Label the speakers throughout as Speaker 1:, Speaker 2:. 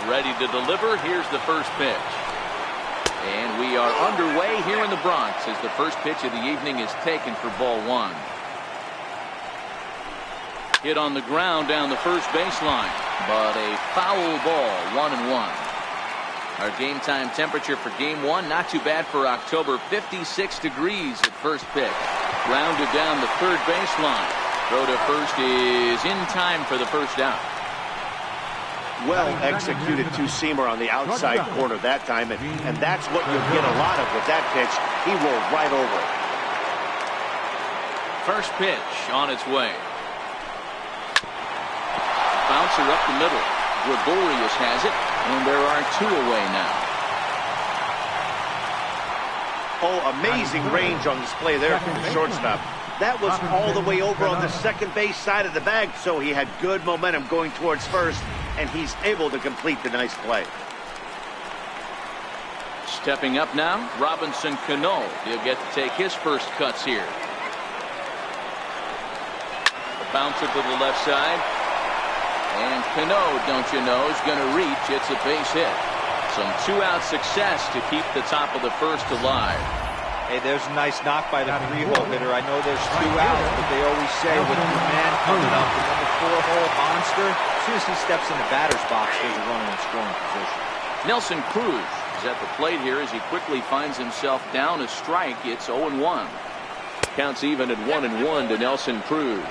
Speaker 1: Ready to deliver. Here's the first pitch. And we are underway here in the Bronx as the first pitch of the evening is taken for ball one. Hit on the ground down the first baseline, but a foul ball, 1-1. Our game time temperature for game one, not too bad for October, 56 degrees at first pitch. Grounded down the third baseline. Throw to first is in time for the first out.
Speaker 2: Well executed two-seamer on the outside corner that time, and that's what you'll get a lot of with that pitch. He rolled right over it.
Speaker 1: First pitch on its way. Bouncer up the middle. Gregorius has it, and there are two away now.
Speaker 2: Oh, amazing range on display there from the shortstop. That was all the way over on the second base side of the bag, so he had good momentum going towards first, and he's able to complete the nice play.
Speaker 1: Stepping up now, Robinson Cano. He'll get to take his first cuts here. The bouncer to the left side. And Cano, don't you know, is going to reach. It's a base hit. Some two-out success to keep the top of the first alive.
Speaker 3: Hey, there's a nice knock by the three-hole hitter. I know there's two outs, but they always say with your man coming up, the number 4-hole monster, as soon as he steps in the batter's box, there's a runner in scoring position.
Speaker 1: Nelson Cruz is at the plate here as he quickly finds himself down a strike. It's 0-1. Counts even at 1-1 to Nelson Cruz.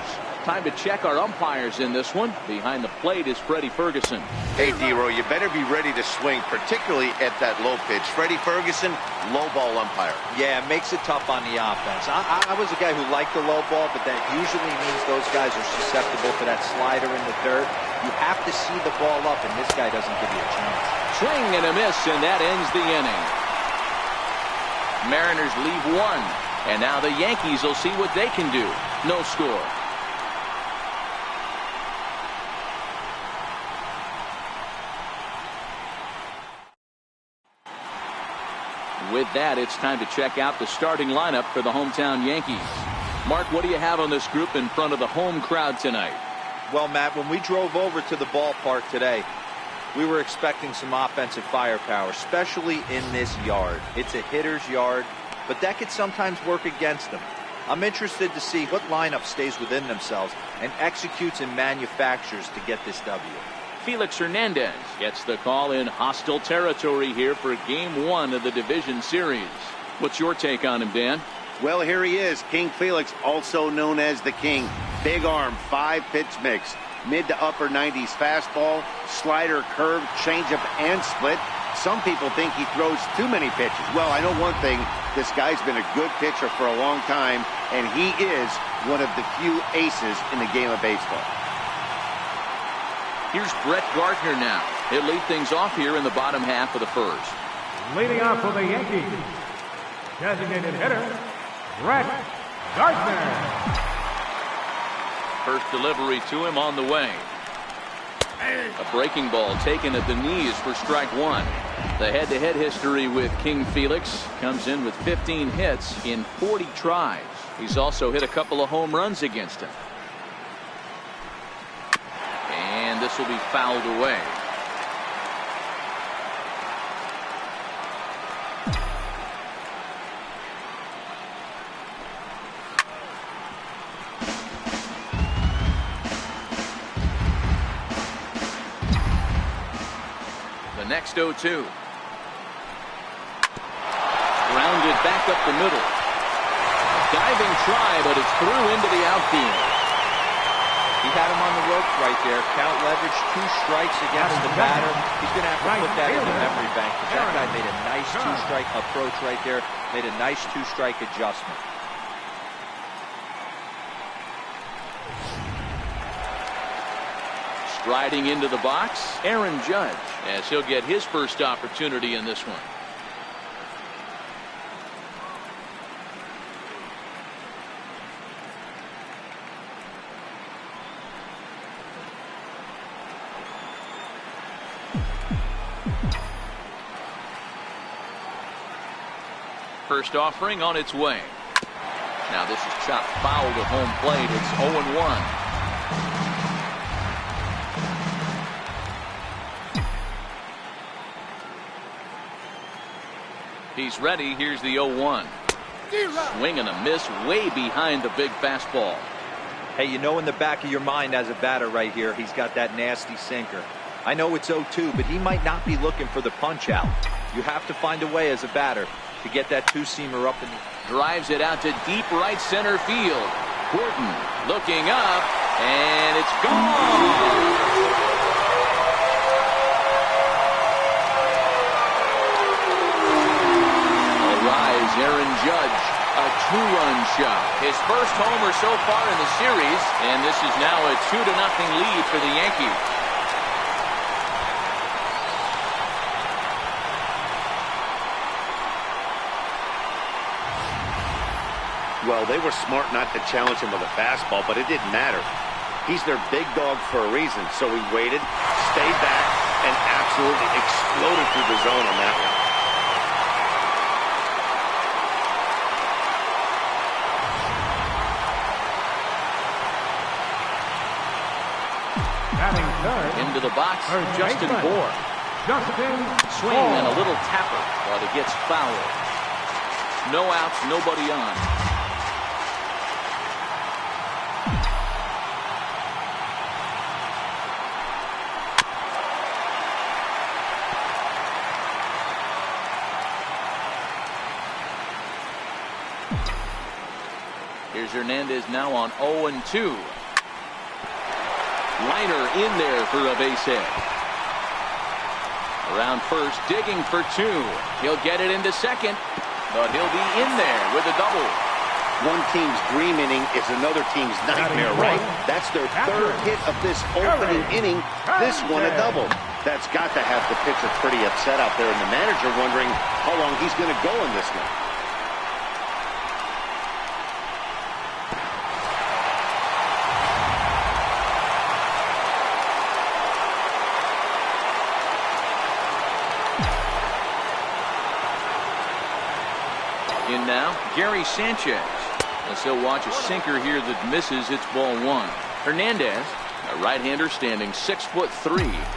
Speaker 1: Time to check our umpires in this one. Behind the plate is Freddie Ferguson.
Speaker 2: Hey, D-Row, you better be ready to swing, particularly at that low pitch. Freddie Ferguson, low ball umpire.
Speaker 3: Yeah, it makes it tough on the offense. I was a guy who liked the low ball, but that usually means those guys are susceptible to that slider in the dirt. You have to see the ball up, and this guy doesn't give you a chance.
Speaker 1: Swing and a miss, and that ends the inning. Mariners leave one, and now the Yankees will see what they can do. No score. With that, it's time to check out the starting lineup for the hometown Yankees. Mark, what do you have on this group in front of the home crowd tonight?
Speaker 3: Well, Matt, when we drove over to the ballpark today, we were expecting some offensive firepower, especially in this yard. It's a hitter's yard, but that could sometimes work against them. I'm interested to see what lineup stays within themselves and executes and manufactures to get this W.
Speaker 1: Felix Hernandez gets the call in hostile territory here for game one of the division series. What's your take on him, Dan?
Speaker 2: Well, here he is, King Felix, also known as the King. Big arm, 5-pitch mix, mid to upper 90s fastball, slider, curve, changeup, and split. Some people think he throws too many pitches. Well, I know one thing, this guy's been a good pitcher for a long time, and he is one of the few aces in the game of baseball.
Speaker 1: Here's Brett Gardner now. He'll lead things off here in the bottom half of the first.
Speaker 4: Leading off for the Yankees, designated hitter, Brett Gardner.
Speaker 1: First delivery to him on the way. A breaking ball taken at the knees for strike one. The head-to-head history with King Felix comes in with 15 hits in 40 tries. He's also hit a couple of home runs against him. And this will be fouled away. The next 0-2. Grounded back up the middle. Diving try, but it's through into the outfield.
Speaker 3: He had him on the ropes right there. Count leverage, 2 strikes against the batter. He's going to have to put that in the memory bank. That guy made a nice 2-strike approach right there. Made a nice 2-strike adjustment.
Speaker 1: Striding into the box, Aaron Judge, as he'll get his first opportunity in this one. First offering on its way. Now this is chopped foul to home plate. It's 0-1. He's ready. Here's the 0-1. Swing and a miss way behind the big fastball.
Speaker 3: Hey, you know in the back of your mind as a batter right here, he's got that nasty sinker. I know it's 0-2, but he might not be looking for the punch out. You have to find a way as a batter to get that two-seamer up.
Speaker 1: Drives it out to deep right center field. Horton looking up, and it's gone. Aaron Judge, a two-run shot. His first homer so far in the series, and this is now a 2-0 lead for the Yankees.
Speaker 2: Well, they were smart not to challenge him with a fastball, but it didn't matter. He's their big dog for a reason, so he waited, stayed back, and absolutely exploded through the zone on that one.
Speaker 1: Into the box, Justin Bohr. Swing and a little tapper, but it gets foul. No outs, nobody on. Here's Hernandez now on 0-2. Liner in there for a base hit. Around first, digging for two. He'll get it into second, but he'll be in there with a double.
Speaker 2: One team's dream inning is another team's nightmare, right? That's their third hit of this opening inning. This one a double. That's got to have the pitcher pretty upset out there, and the manager wondering how long he's going to go in this one.
Speaker 1: In now, Gary Sanchez. As he'll watch a sinker here that misses. It's ball one. Hernandez, a right-hander standing 6'3".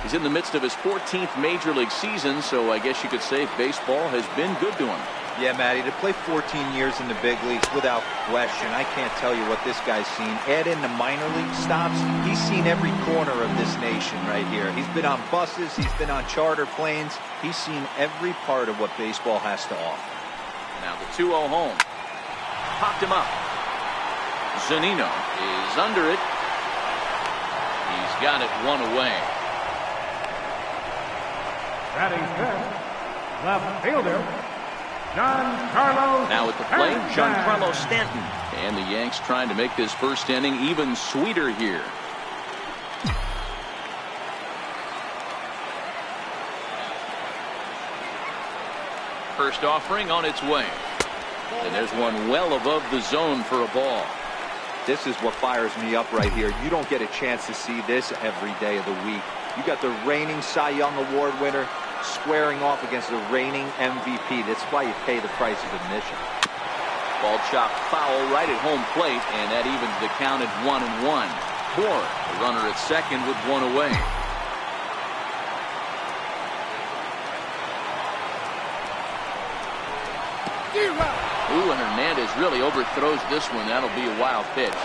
Speaker 1: He's in the midst of his 14th major league season, so I guess you could say baseball has been good to him.
Speaker 3: Yeah, Matty, to play 14 years in the big leagues without question, I can't tell you what this guy's seen. Add in the minor league stops, he's seen every corner of this nation right here. He's been on buses, he's been on charter planes, he's seen every part of what baseball has to offer.
Speaker 1: Now the 2-0 home. Popped him up. Zunino is under it. He's got it one away.
Speaker 4: Batting fifth, left fielder, Giancarlo.
Speaker 1: Now at the plate, Giancarlo Stanton. And the Yanks trying to make this first inning even sweeter here. First offering on its way. And there's one well above the zone for a ball.
Speaker 3: This is what fires me up right here. You don't get a chance to see this every day of the week. You got the reigning Cy Young Award winner squaring off against the reigning MVP. That's why you pay the price of admission.
Speaker 1: Ball chopped foul right at home plate, and that evens the count at 1-1. Bohr, the runner at second with one away. Ooh, and Hernandez really overthrows this one. That'll be a wild pitch.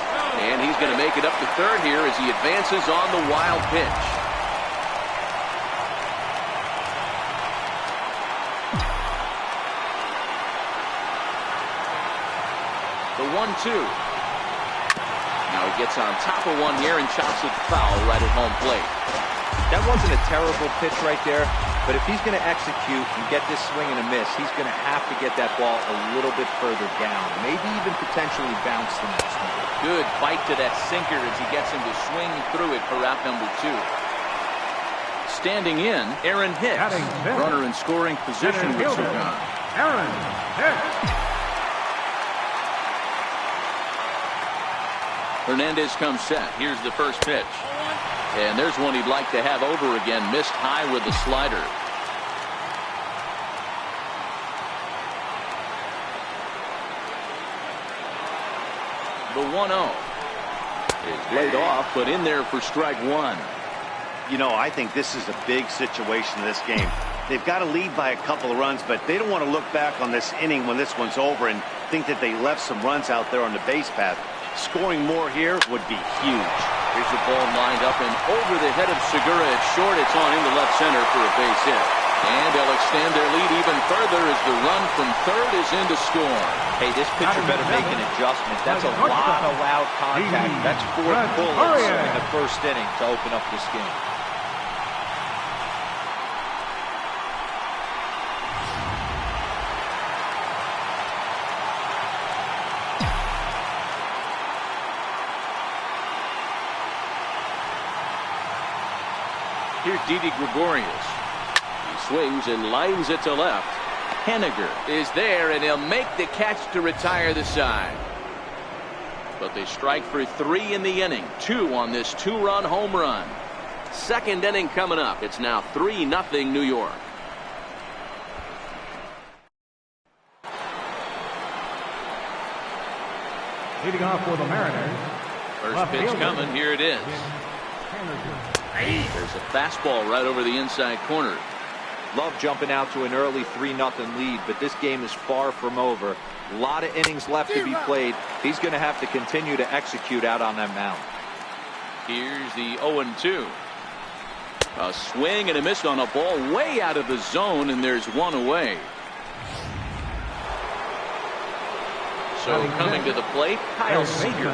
Speaker 1: And he's going to make it up to third here as he advances on the wild pitch. The 1-2. Now he gets on top of one here and chops it foul right at home plate.
Speaker 3: That wasn't a terrible pitch right there, but if he's going to execute and get this swing and a miss, he's going to have to get that ball a little bit further down, maybe even potentially bounce the next one.
Speaker 1: Good bite to that sinker as he gets him to swing through it for out number two. Standing in, Aaron Hicks, runner in scoring position with Sugan.
Speaker 4: Aaron Hicks.
Speaker 1: Hernandez comes set. Here's the first pitch. And there's one he'd like to have over again. Missed high with the slider. The 1-0 is laid off, but in there for strike one.
Speaker 2: You know, I think this is a big situation in this game. They've got to lead by a couple of runs, but they don't want to look back on this inning when this one's over and think that they left some runs out there on the base path. Scoring more here would be huge.
Speaker 1: Here's the ball lined up and over the head of Segura. It's short. It's on into left center for a base hit. And they'll extend their lead even further as the run from third is in to score.
Speaker 3: Hey, this pitcher better make an adjustment. That's a lot of loud contact. That's 4 bullets in the first inning to open up this game.
Speaker 1: Here's Didi Gregorius. He swings and lines it to left. Henniger is there, and he'll make the catch to retire the side. But they strike for 3 in the inning. 2 on this 2-run home run. Second inning coming up. It's now 3-0 New York.
Speaker 4: Leading off for the Mariners.
Speaker 1: First pitch coming. Here it is. There's a fastball right over the inside corner.
Speaker 3: Love jumping out to an early 3-0 lead, but this game is far from over. A lot of innings left to be played. He's going to have to continue to execute out on that mound.
Speaker 1: Here's the 0-2. A swing and a miss on a ball way out of the zone, and there's one away. So coming to the plate, Kyle Seager.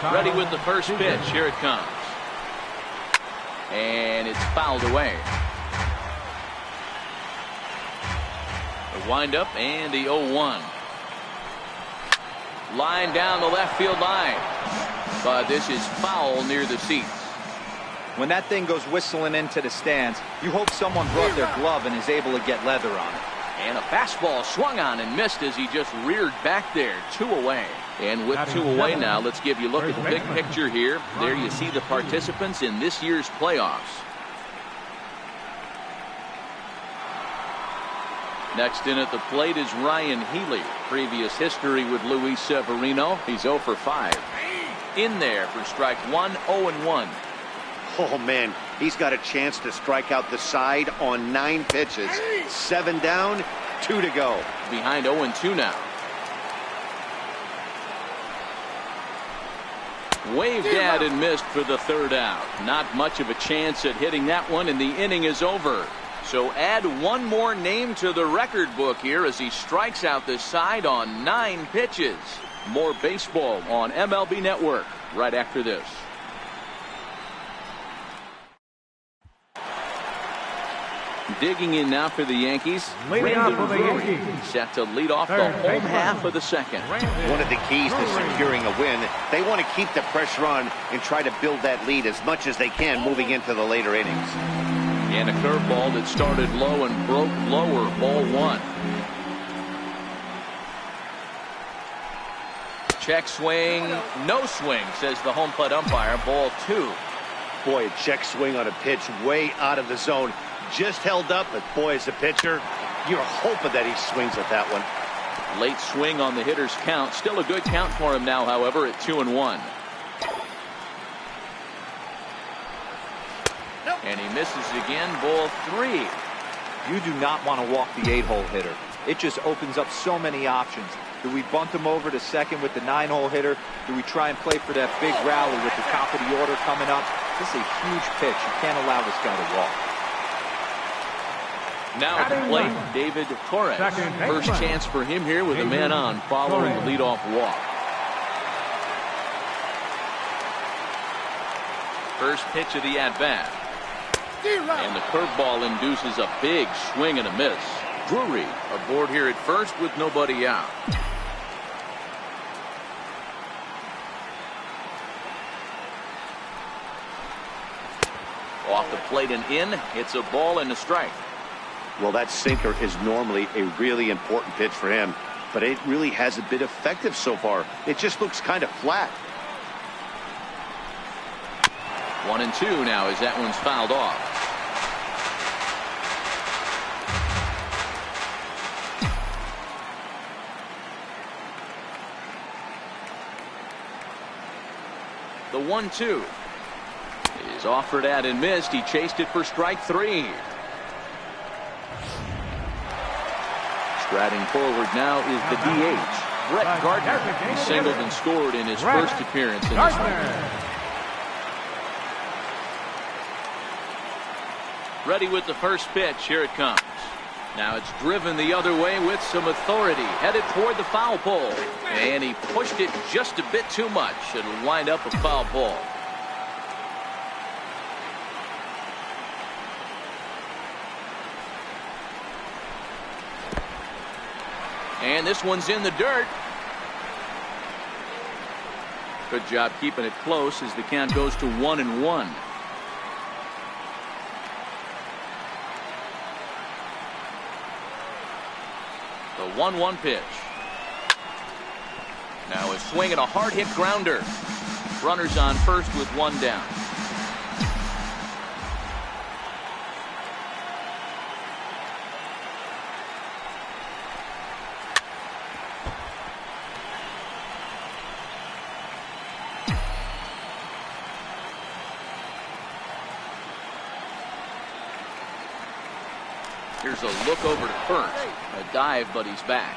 Speaker 1: Ready with the first pitch. Here it comes. And it's fouled away. The windup and the 0-1. Line down the left field line. But this is foul near the seats.
Speaker 3: When that thing goes whistling into the stands, you hope someone brought their glove and is able to get leather on it.
Speaker 1: And a fastball swung on and missed as he just reared back there. 2 away. And with 2 away now, let's give you a look at the big picture here. There you see the participants in this year's playoffs. Next in at the plate is Ryan Healy. Previous history with Luis Severino. He's 0 for 5. In there for strike 1, 0-1.
Speaker 2: Oh, man, he's got a chance to strike out the side on 9 pitches. 7 down, 2 to go.
Speaker 1: Behind 0-2 now. Waved at and missed for the 3rd out. Not much of a chance at hitting that one, and the inning is over. So add one more name to the record book here as he strikes out the side on 9 pitches. More baseball on MLB Network right after this. Digging in now for the Yankees. Set to lead off the home half of the second.
Speaker 2: One of the keys to securing a win, they want to keep the pressure on and try to build that lead as much as they can moving into the later innings.
Speaker 1: And a curveball that started low and broke lower. Ball 1. Check swing. No swing, says the home plate umpire. Ball 2.
Speaker 2: Boy, a check swing on a pitch way out of the zone. Just held up, but boy, as a pitcher, you're hoping that he swings at that one.
Speaker 1: Late swing on the hitter's count. Still a good count for him now, however, at 2-1. And he misses again. Ball 3.
Speaker 3: You do not want to walk the 8-hole hitter. It just opens up so many options. Do we bunt him over to second with the 9-hole hitter? Do we try and play for that big rally with the top of the order coming up? This is a huge pitch. You can't allow this guy to walk.
Speaker 1: Now at the plate, David Torres. First chance for him here with a man on following the leadoff walk. First pitch of the at-bat. And the curveball induces a big swing and a miss. Drury aboard here at first with nobody out. Off the plate and in. It's a ball and a strike.
Speaker 2: Well, that sinker is normally a really important pitch for him, but it really hasn't been effective so far. It just looks kind of flat.
Speaker 1: 1-2 now as that one's fouled off. The 1-2 is offered at and missed. He chased it for strike 3. Striding forward now is the DH, Brett Gardner. He singled and scored in his first appearance in this one. Ready with the first pitch. Here it comes. Now it's driven the other way with some authority. Headed toward the foul pole. And he pushed it just a bit too much. It'll wind up a foul ball. And this one's in the dirt. Good job keeping it close as the count goes to 1-1. The 1-1 pitch. Now a swing and a hard hit grounder. Runners on first with one down. Here's a look over to first. A dive, but he's back.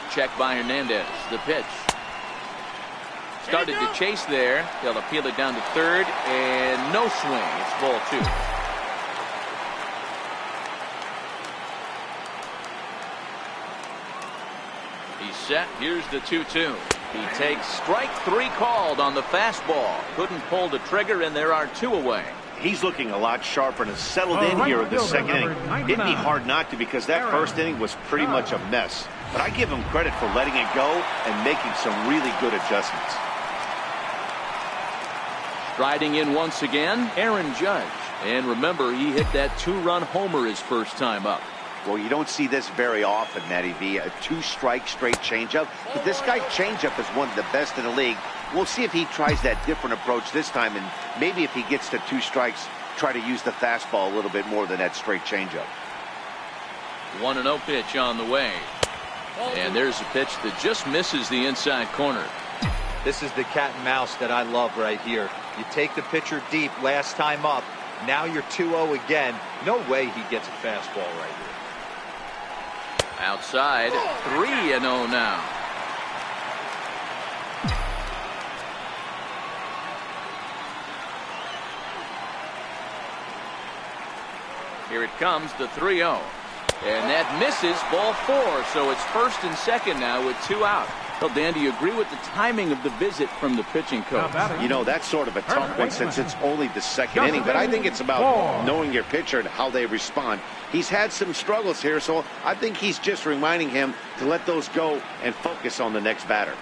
Speaker 1: Check by Hernandez. The pitch. Started to chase there. They'll appeal it down to third, and no swing. It's ball two. He's set. Here's the 2-2. He takes strike three called on the fastball. Couldn't pull the trigger, and there are two away.
Speaker 2: He's looking a lot sharper and has settled in here in the second inning. It'd be hard not to because that first inning was pretty much a mess. But I give him credit for letting it go and making some really good adjustments.
Speaker 1: Striding in once again, Aaron Judge. And remember, he hit that two-run homer his first time up.
Speaker 2: Well, you don't see this very often, Matty V. A two-strike straight changeup. But this guy's changeup is one of the best in the league. We'll see if he tries that different approach this time, and maybe if he gets to two strikes, try to use the fastball a little bit more than that straight changeup.
Speaker 1: 1-0 pitch on the way. And there's a pitch that just misses the inside corner.
Speaker 3: This is the cat and mouse that I love right here. You take the pitcher deep last time up. Now you're 2-0 again. No way he gets a fastball right here.
Speaker 1: Outside, 3-0 now. Here it comes, the 3-0. And that misses, ball four. So it's first and second now with two out. Well, Dan, do you agree with the timing of the visit from the pitching coach?
Speaker 2: You know, that's sort of a tough one since it's only the second inning. But I think it's about knowing your pitcher and how they respond. He's had some struggles here, so I think he's just reminding him to let those go and focus on the next batter.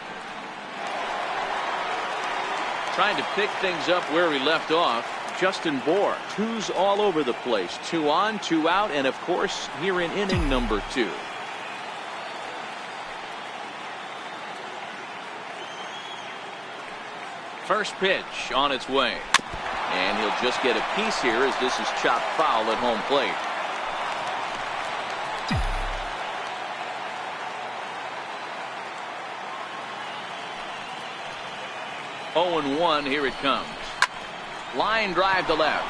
Speaker 1: Trying to pick things up where he left off. Justin Bour, twos all over the place. 2 on, 2 out, and of course here in inning number 2. First pitch on its way. And he'll just get a piece here as this is chopped foul at home plate. Oh and 1, here it comes. Line drive to left.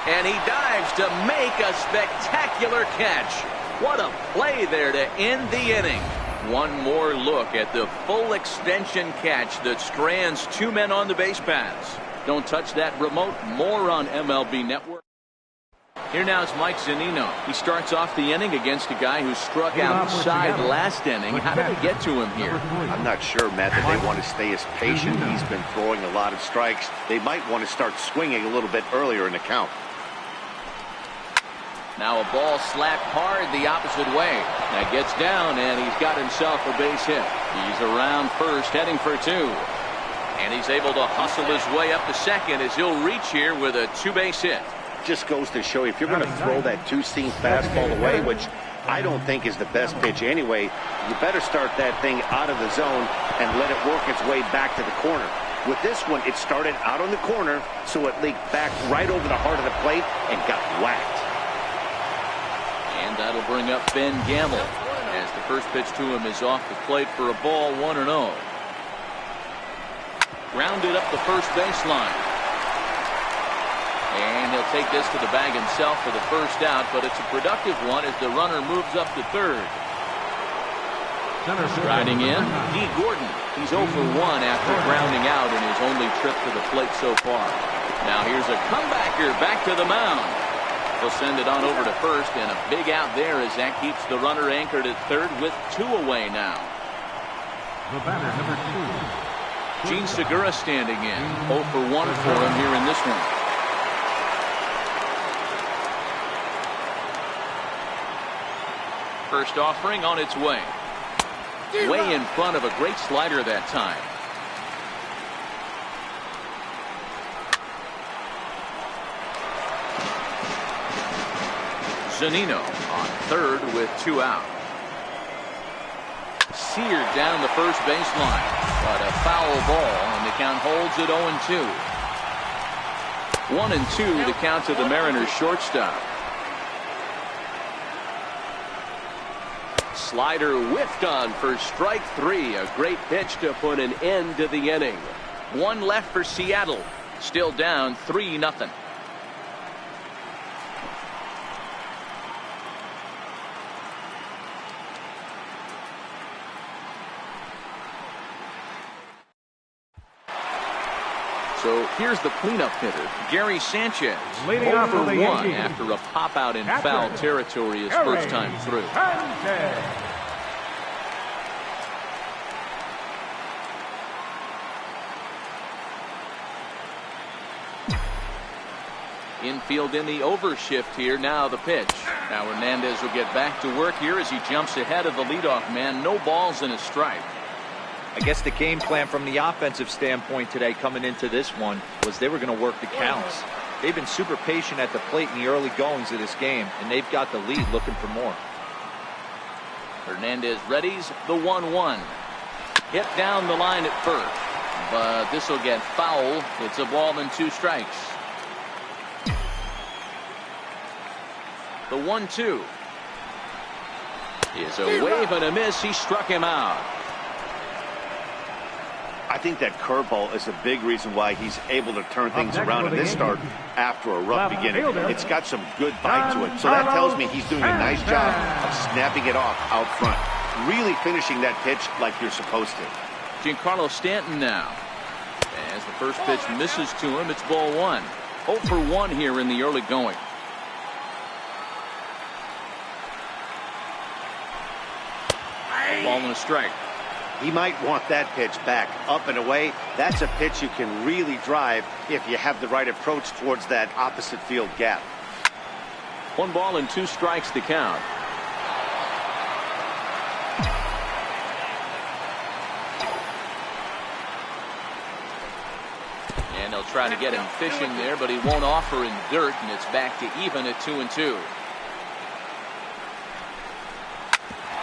Speaker 1: And he dives to make a spectacular catch. What a play there to end the inning. One more look at the full extension catch that strands two men on the base paths. Don't touch that remote. More on MLB Network. Here now is Mike Zunino. He starts off the inning against a guy who struck outside last inning. How did it get to him here?
Speaker 2: I'm not sure, Matt, that they want to stay as patient. He's been throwing a lot of strikes. They might want to start swinging a little bit earlier in the count.
Speaker 1: Now a ball slapped hard the opposite way. That gets down, and he's got himself a base hit. He's around first, heading for 2. And he's able to hustle his way up to second as he'll reach here with a 2-base hit.
Speaker 2: Just goes to show you, if you're going to throw that two-seam fastball away, which I don't think is the best pitch anyway, you better start that thing out of the zone and let it work its way back to the corner. With this one, it started out on the corner, so it leaked back right over the heart of the plate and got whacked.
Speaker 1: And that'll bring up Ben Gamble as the first pitch to him is off the plate for a ball, 1-0. Grounded up the first baseline. And he'll take this to the bag himself for the first out, but it's a productive one as the runner moves up to third. Riding in, D. Gordon. He's 0 for 1 after grounding out in his only trip to the plate so far. Now here's a comebacker back to the mound. He'll send it on over to first, and a big out there as that keeps the runner anchored at third with 2 away now.
Speaker 4: The batter, number 2.
Speaker 1: Gene Segura standing in. 0 for 1 for him here in this one. First offering on its way. Way in front of a great slider that time. Zunino on third with 2 out. Seared down the first baseline, but a foul ball, and the count holds at 0-2. 1-2 the count to the Mariners shortstop. Slider whiffed on for strike 3. A great pitch to put an end to the inning. 1 left for Seattle. Still down 3-0. So here's the cleanup hitter, Gary Sanchez. 0 for 1 after a pop out in foul territory his first time through. Infield in the overshift here. Now the pitch. Now Hernandez will get back to work here as he jumps ahead of the leadoff man. No balls and a strike.
Speaker 3: I guess the game plan from the offensive standpoint today coming into this one was they were going to work the counts. They've been super patient at the plate in the early goings of this game, and they've got the lead looking for more.
Speaker 1: Hernandez readies the 1-1. Hit down the line at first, but this will get foul. It's a ball and 2 strikes. The 1-2 is a wave and a miss. He struck him out.
Speaker 2: I think that curveball is a big reason why he's able to turn things around in this start after a rough beginning. It's got some good bite to it, so that tells me he's doing a nice job of snapping it off out front, really finishing that pitch like you're supposed to.
Speaker 1: Giancarlo Stanton now. As the first pitch misses to him, it's ball 1. 0 for 1 here in the early going. Ball and a strike.
Speaker 2: He might want that pitch back, up and away. That's a pitch you can really drive if you have the right approach towards that opposite field gap.
Speaker 1: 1 ball and 2 strikes to count. And they'll try to get him fishing there, but he won't offer in dirt, and it's back to even at 2-2.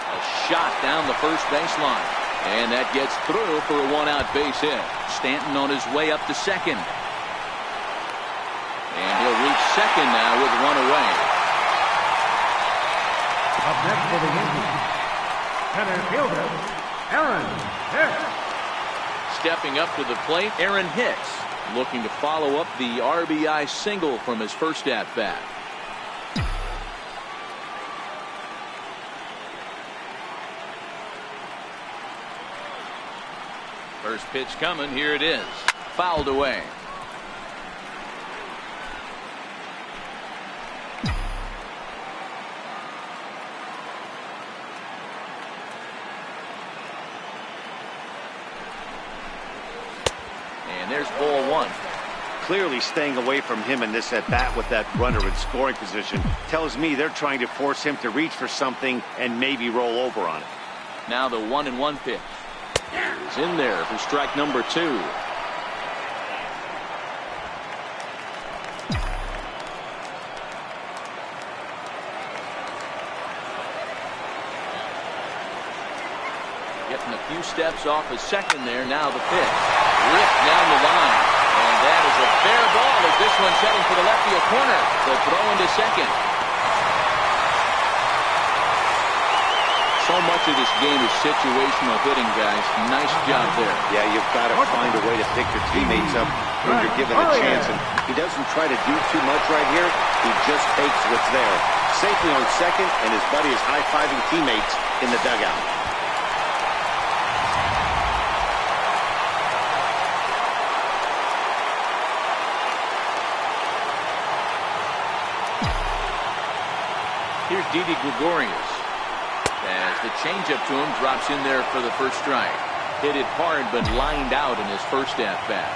Speaker 1: A shot down the first baseline. And that gets through for a 1-out base hit. Stanton on his way up to second. And he'll reach second now with 1 away.
Speaker 4: Up next for the Yankees, center fielder, Aaron Hicks.
Speaker 1: Stepping up to the plate, Aaron Hicks, looking to follow up the RBI single from his first at-bat. First pitch coming. Here it is. Fouled away. And there's ball 1.
Speaker 2: Clearly staying away from him in this at-bat with that runner in scoring position tells me they're trying to force him to reach for something and maybe roll over on it.
Speaker 1: Now the 1-1 pitch. Is in there for strike number 2. Getting a few steps off a second there. Now the pitch. Ripped down the line. And that is a fair ball as this one's heading for the left field corner. The throw into second. So much much of this game is situational hitting, guys. Nice job there.
Speaker 2: Yeah, you've got to find a way to pick your teammates up when you're given a chance. And he doesn't try to do too much right here. He just takes what's there. Safely on second, and his buddy is high-fiving teammates in the dugout.
Speaker 1: Here's Didi Gregorius. As the changeup to him drops in there for the first strike. Hit it hard, but lined out in his first at-bat.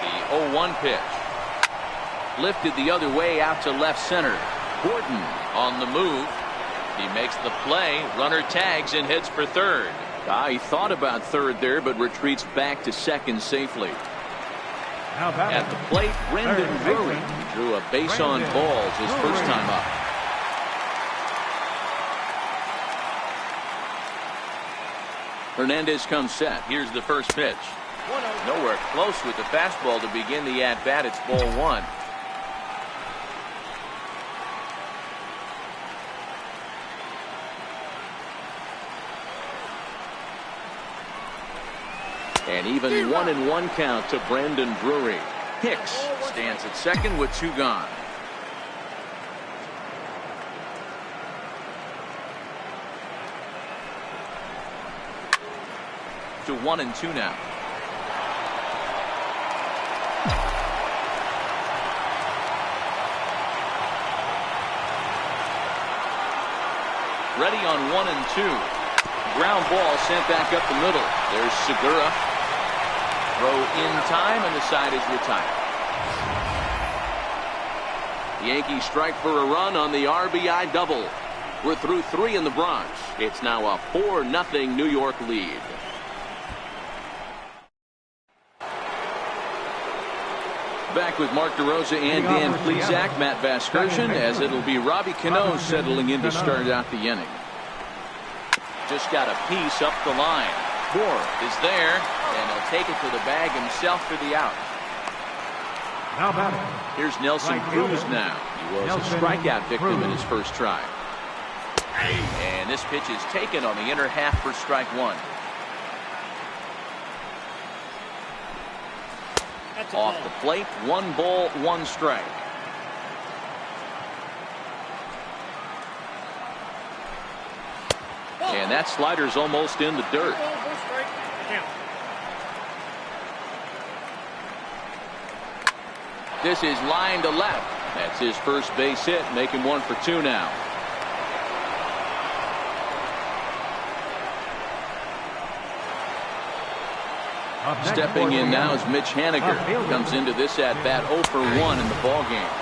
Speaker 1: The 0-1 pitch. Lifted the other way out to left center. Gordon on the move. He makes the play. Runner tags and heads for third. He thought about third there, but retreats back to second safely. At the plate, Brendan Drury drew a base on balls his first time up. Hernandez comes set. Here's the first pitch. Nowhere close with the fastball to begin the at-bat. It's ball one. And even 1-1 count to Brandon Drury. Hicks stands at second with two gone. To 1-2 now. Ready on 1-2. Ground ball sent back up the middle. There's Segura. Throw in time, and the side is retired. The Yankees strike for a run on the RBI double. We're through 3 in the Bronx. It's now a 4-0 New York lead. Back with Mark DeRosa and Dan Plesac, Matt Vasgersian, as it'll be Robbie Cano settling in to start out the inning. Just got a piece up the line. Moore is there, and he'll take it to the bag himself for the out. Here's Nelson Cruz now. He was a strikeout victim in his first try. And this pitch is taken on the inner half for strike one. Off the plate, 1 ball, 1 strike. And that slider's almost in the dirt. This is line to left. That's his first base hit, making 1 for 2 now. Stepping in now is Mitch Haniger. Comes into this at bat 0 for 1 in the ball game.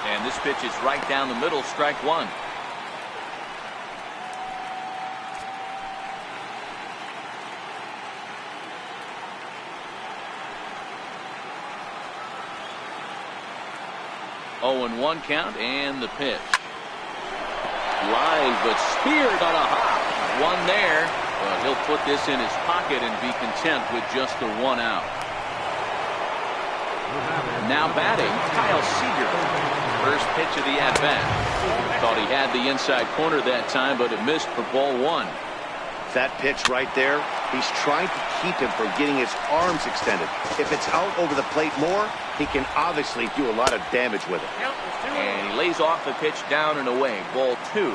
Speaker 1: And this pitch is right down the middle, strike one. Oh, and 1 count, and the pitch. Live, but speared on a hop. One there, but he'll put this in his pocket and be content with just the 1 out. Now batting, Kyle Seager. First pitch of the at-bat. Thought he had the inside corner that time, but it missed for ball 1.
Speaker 2: That pitch right there, he's trying to keep him from getting his arms extended. If it's out over the plate more, he can obviously do a lot of damage with it.
Speaker 1: And he lays off the pitch down and away. Ball 2.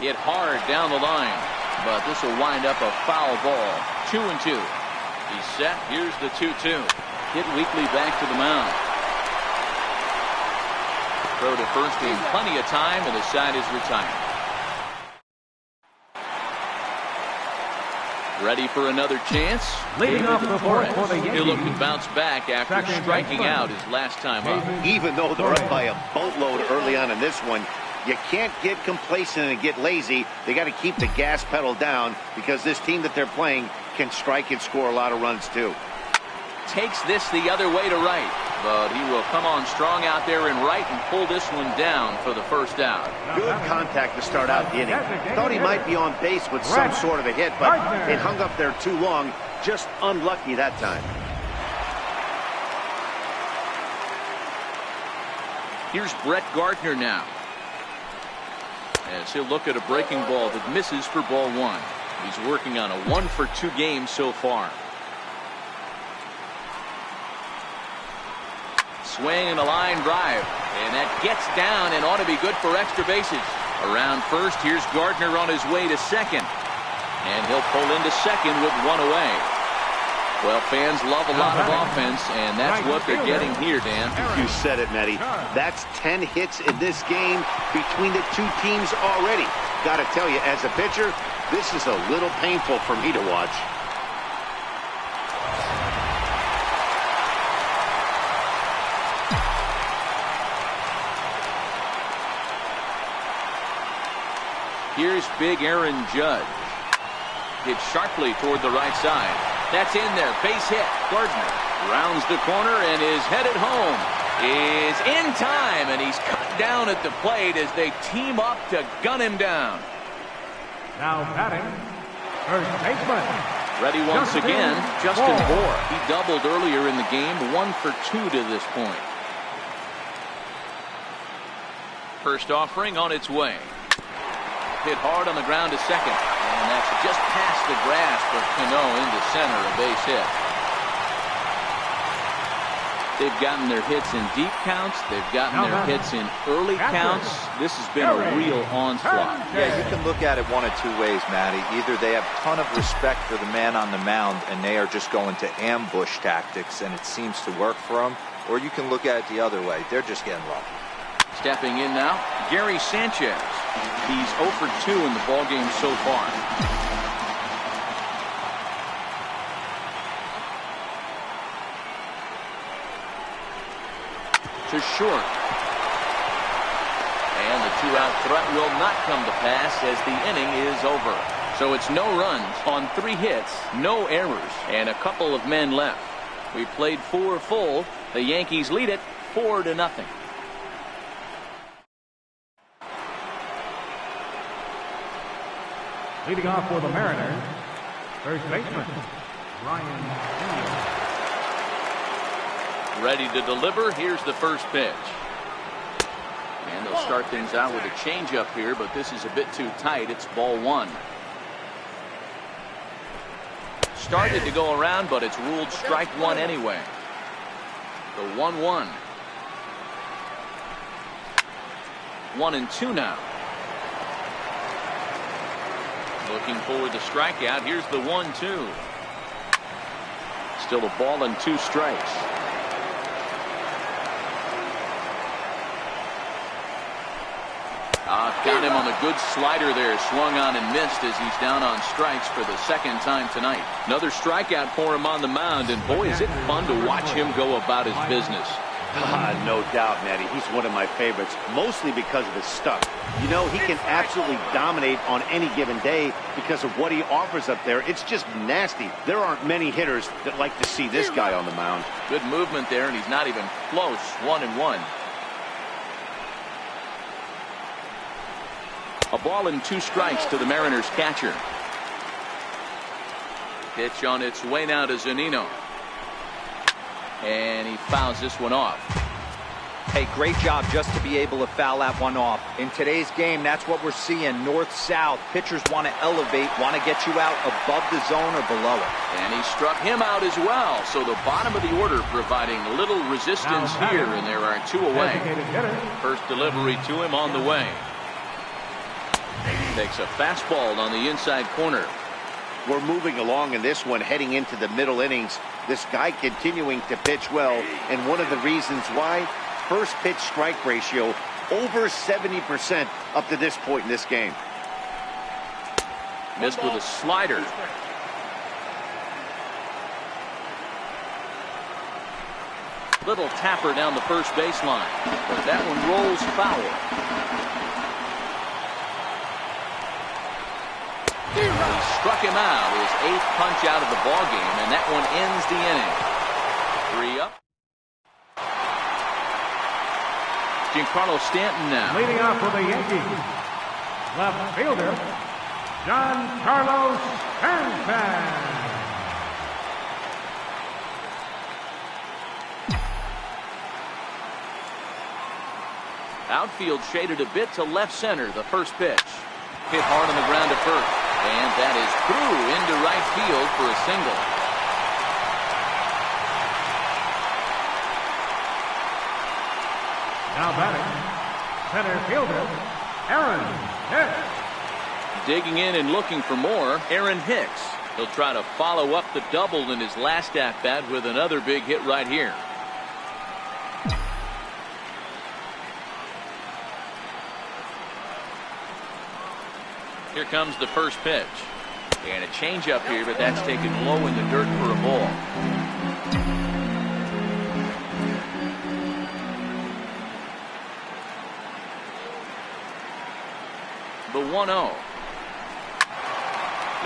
Speaker 1: Hit hard down the line, but this will wind up a foul ball. 2-2. He's set. Here's the 2-2. Hit weakly back to the mound. Throw to first in plenty of time, and the side is retired. Ready for another chance?
Speaker 4: Leading off the fourth for the
Speaker 1: He'll look to
Speaker 4: Yankees.
Speaker 1: bounce back after striking out his last time up.
Speaker 2: Even though they're up by a boatload early on in this one, you can't get complacent and get lazy. They got to keep the gas pedal down because this team that they're playing can strike and score a lot of runs too.
Speaker 1: Takes this the other way to right, but he will come on strong out there in right and pull this one down for the first out.
Speaker 2: Good contact to start out the inning. Thought he might be on base with some sort of a hit, but it hung up there too long. Just unlucky that time.
Speaker 1: Here's Brett Gardner now, as he'll look at a breaking ball that misses for ball one. He's working on a 1-for-2 game so far. Swing and a line drive, and that gets down and ought to be good for extra bases. Around first, here's Gardner on his way to second, and he'll pull into second with one away. Well, fans love a lot of offense, and that's what they're getting here, Dan.
Speaker 2: You said it, Matty. That's 10 hits in this game between the two teams already. Got to tell you, as a pitcher, this is a little painful for me to watch.
Speaker 1: Here's big Aaron Judge. Hit sharply toward the right side. That's in there. Base hit. Gardner rounds the corner and is headed home. Is in time, and he's cut down at the plate as they team up to gun him down.
Speaker 4: Now batting, first baseman.
Speaker 1: Ready once again, Justin Bohr. He doubled earlier in the game, 1 for 2 to this point. First offering on its way. Hit hard on the ground to second, and that's just past the grasp of Cano into center, a base hit. They've gotten their hits in deep counts. They've gotten their hits in early counts. This has been a real onslaught.
Speaker 3: Yeah, you can look at it one of two ways, Matty. Either they have a ton of respect for the man on the mound, and they are just going to ambush tactics, and it seems to work for them. Or you can look at it the other way. They're just getting lucky.
Speaker 1: Stepping in now, Gary Sanchez. He's 0 for 2 in the ballgame so far. To short. And the 2-out threat will not come to pass as the inning is over. So it's no runs on 3 hits, no errors, and a couple of men left. We played 4 full. The Yankees lead it 4-0.
Speaker 4: Leading off for the Mariners, first baseman, Ryan Steele.
Speaker 1: Ready to deliver. Here's the first pitch. And they'll start things out with a changeup here, but this is a bit too tight. It's ball 1. Started to go around, but it's ruled strike 1 anyway. The 1-1. 1-2 now. Looking for the strikeout. Here's the 1-2. Still a ball and 2 strikes. Got him on a good slider there. Swung on and missed as he's down on strikes for the second time tonight. Another strikeout for him on the mound, and boy, is it fun to watch him go about his business.
Speaker 2: No doubt, Matty. He's one of my favorites, mostly because of his stuff. You know, he can absolutely dominate on any given day because of what he offers up there. It's just nasty. There aren't many hitters that like to see this guy on the mound.
Speaker 1: Good movement there, and he's not even close. 1-1. A ball and 2 strikes to the Mariners catcher. Pitch on its way now to Zunino. And he fouls this one off.
Speaker 5: Hey, great job just to be able to foul that one off. In today's game, that's what we're seeing. North-south. Pitchers want to elevate, want to get you out above the zone or below it.
Speaker 1: And he struck him out as well. So the bottom of the order providing little resistance here, and there are 2 away. First delivery to him on the way. Takes a fastball on the inside corner.
Speaker 2: We're moving along in this one, heading into the middle innings. This guy continuing to pitch well, and one of the reasons why, first pitch strike ratio over 70% up to this point in this game.
Speaker 1: Missed with a slider. Little tapper down the first baseline, but that one rolls foul. He struck him out, his 8th punch out of the ballgame, and that one ends the inning. 3 up. Giancarlo Stanton now.
Speaker 4: Leading off for the Yankees, left fielder, Giancarlo Stanton.
Speaker 1: Outfield shaded a bit to left center. The first pitch. Hit hard on the ground to first. And that is through into right field for a single.
Speaker 4: Now batting, center fielder, Aaron Hicks.
Speaker 1: Digging in and looking for more, Aaron Hicks. He'll try to follow up the double in his last at-bat with another big hit right here. Here comes the first pitch. And a changeup here, but that's taken low in the dirt for a ball. The 1-0.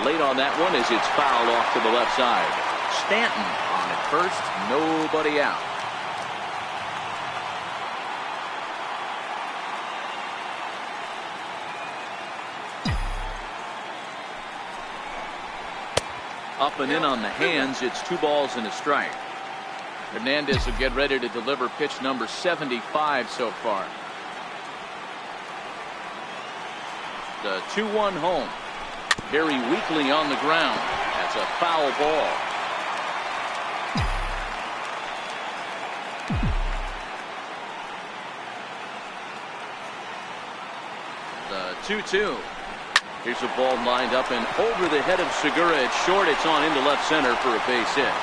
Speaker 1: Late on that one as it's fouled off to the left side. Stanton on at first, nobody out. Up and in on the hands. It's 2 balls and a strike. Hernandez will get ready to deliver pitch number 75 so far. The 2-1 home. Very weakly on the ground. That's a foul ball. The 2-2. Here's a ball lined up and over the head of Segura. It's short. It's on into left center for a base hit.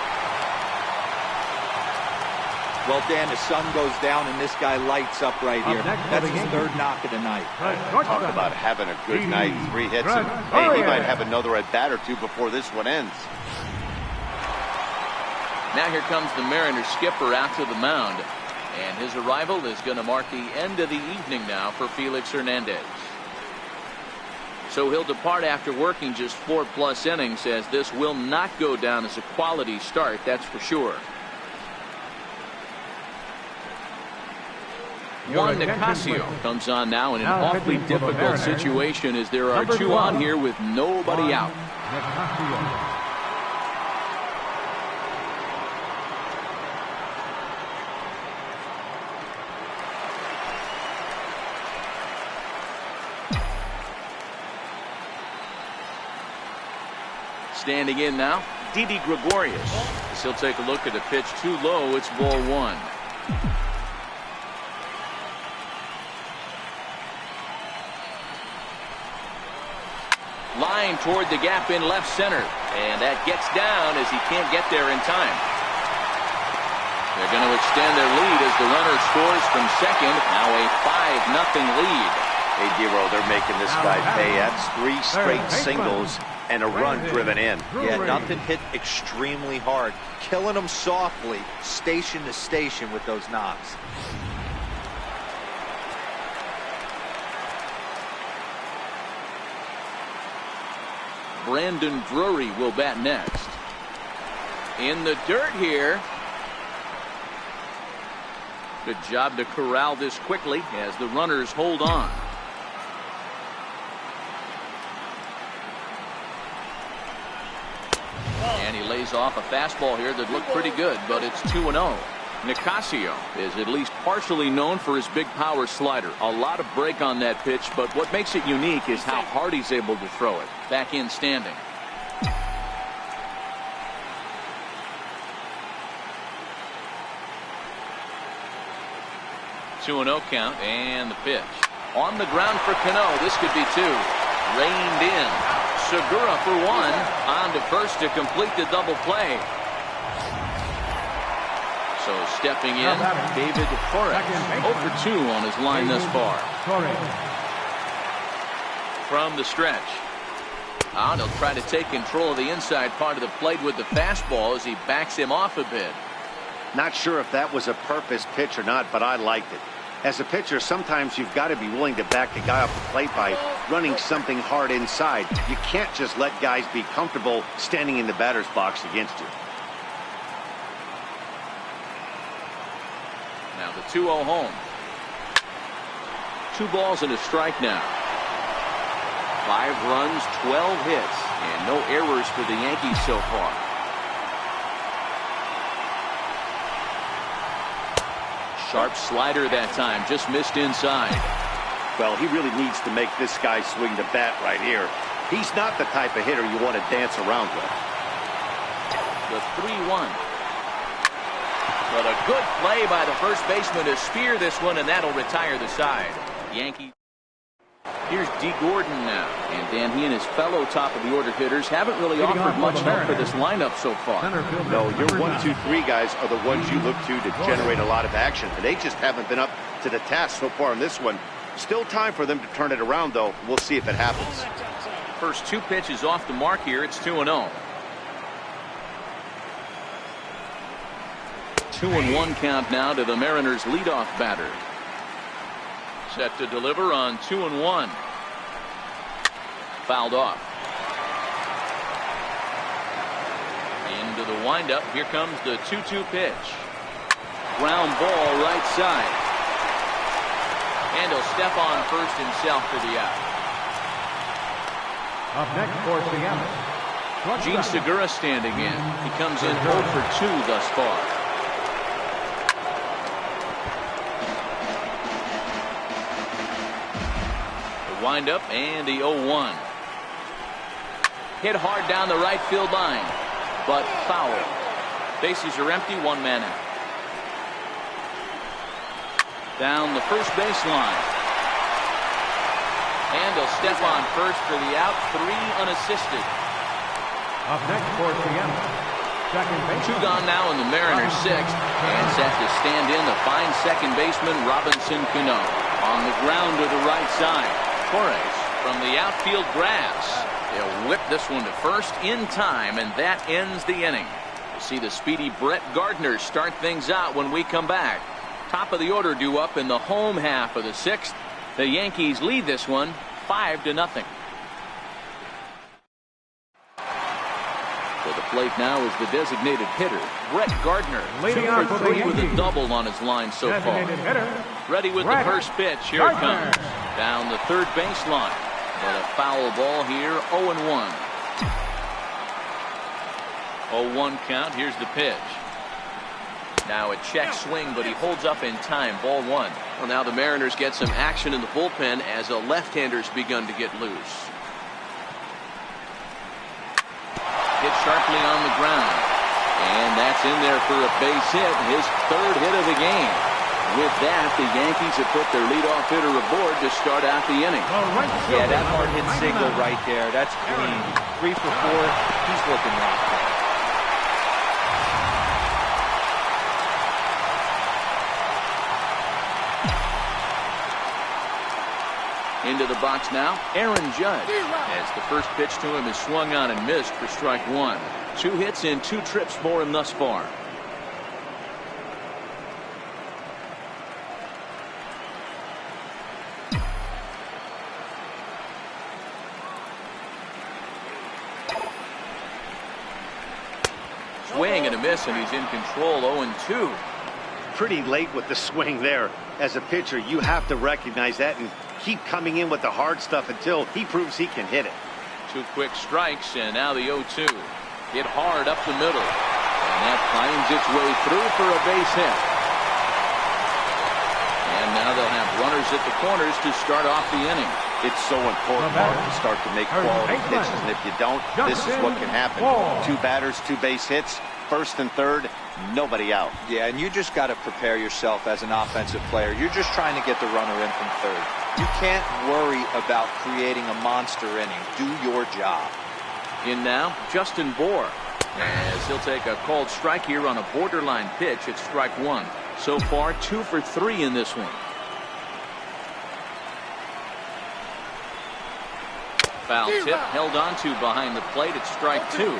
Speaker 5: Well, Dan, the sun goes down and this guy lights up right here. That's his 3rd knock of the night.
Speaker 2: Talk about having a good night. 3 hits. And, hey, he might have another at bat or 2 before this one ends.
Speaker 1: Now here comes the Mariners skipper out to the mound. And his arrival is going to mark the end of the evening now for Felix Hernandez. So he'll depart after working just 4+ innings, as this will not go down as a quality start, that's for sure. Juan Nicasio comes on now in an awfully difficult situation as there are 2 on here with nobody out. Standing in now, Didi Gregorius. As he'll take a look at a pitch too low. It's ball 1. Line toward the gap in left center. And that gets down as he can't get there in time. They're going to extend their lead as the runner scores from second. Now a 5-0 lead.
Speaker 2: Hey, Dero, they're making this guy pay. That's 3 straight singles and a run driven in.
Speaker 5: Yeah, nothing hit extremely hard. Killing them softly, station to station with those knocks.
Speaker 1: Brandon Drury will bat next. In the dirt here. Good job to corral this quickly as the runners hold on. And he lays off a fastball here that looked pretty good, but it's 2-0. Nicasio is at least partially known for his big power slider. A lot of break on that pitch, but what makes it unique is how hard he's able to throw it. Back in standing. Two-0 count, and the pitch. On the ground for Cano. This could be 2. Reined in. Segura for 1. On to first to complete the double play. So stepping in, David Torres. 0 for 2 on his line thus far. From the stretch. And he'll try to take control of the inside part of the plate with the fastball as he backs him off a bit.
Speaker 2: Not sure if that was a purpose pitch or not, but I liked it. As a pitcher, sometimes you've got to be willing to back the guy off the plate by running something hard inside. You can't just let guys be comfortable standing in the batter's box against you.
Speaker 1: Now the 2-0 home. 2 balls and a strike now. 5 runs, 12 hits, and no errors for the Yankees so far. Sharp slider that time, just missed inside.
Speaker 2: Well, he really needs to make this guy swing the bat right here. He's not the type of hitter you want to dance around with.
Speaker 1: The 3-1. But a good play by the first baseman to spear this one, and that'll retire the side. Yankees. Here's D. Gordon now. And Dan, he and his fellow top-of-the-order hitters haven't really offered much help for this lineup so far.
Speaker 2: No, your 1, 2, 3 guys are the ones you look to generate a lot of action. And they just haven't been up to the task so far in this one. Still time for them to turn it around, though. We'll see if it happens.
Speaker 1: First 2 pitches off the mark here. It's 2-0. 2-1 count now to the Mariners leadoff batter. Set to deliver on 2-1. Fouled off. Into the windup. Here comes the 2-2 pitch. Ground ball right side. And he'll step on first himself for the out.
Speaker 4: Up next for Seattle,
Speaker 1: Gene Segura standing in. He comes in 0 for 2 thus far. The windup and the 0-1. Hit hard down the right field line, but foul. Bases are empty, 1 man out. Down the first baseline. And he'll step on first for the out. 3 unassisted.
Speaker 4: Up next for Seattle, second base.
Speaker 1: 2 gone now in the Mariners' 6th. And set to stand in the fine second baseman Robinson Cano. On the ground to the right side. Torres from the outfield grass. They'll whip this one to first in time, and that ends the inning. We'll see the speedy Brett Gardner start things out when we come back. Top of the order due up in the home half of the 6th. The Yankees lead this one 5-0. For the plate now is the designated hitter, Brett Gardner. 2 for 3 with a double on his line so far. Ready with the first pitch. Here it comes. Down the third baseline. But a foul ball here. 0-1. 0-1 count. Here's the pitch. Now a check swing, but he holds up in time. Ball 1. Well, now the Mariners get some action in the bullpen as a left-hander's begun to get loose. Hit sharply on the ground. And that's in there for a base hit. His 3rd hit of the game. With that, the Yankees have put their leadoff hitter aboard to start out the inning.
Speaker 3: Yeah, that hard hit single right there. That's clean. 3 for 4. He's looking locked up.
Speaker 1: Into the box now, Aaron Judge. As the first pitch to him is swung on and missed for strike 1. 2 hits and 2 trips for him thus far. Swing and a miss, and he's in control. 0-2.
Speaker 2: Pretty late with the swing there. As a pitcher, you have to recognize that and keep coming in with the hard stuff until he proves he can hit it.
Speaker 1: 2 quick strikes, and now the 0-2. Hit hard up the middle. And that finds its way through for a base hit. And now they'll have runners at the corners to start off the inning.
Speaker 2: It's so important, Mark, to start to make quality pitches, and if you don't, this is what can happen. 2 batters, 2 base hits, 1st and 3rd, nobody out.
Speaker 3: Yeah, and you just got to prepare yourself as an offensive player. You're just trying to get the runner in from 3rd. You can't worry about creating a monster inning. Do your job.
Speaker 1: In now, Justin Bour. As he'll take a called strike here on a borderline pitch at strike 1. So far, 2 for 3 in this one. Foul tip held on to behind the plate at strike 2.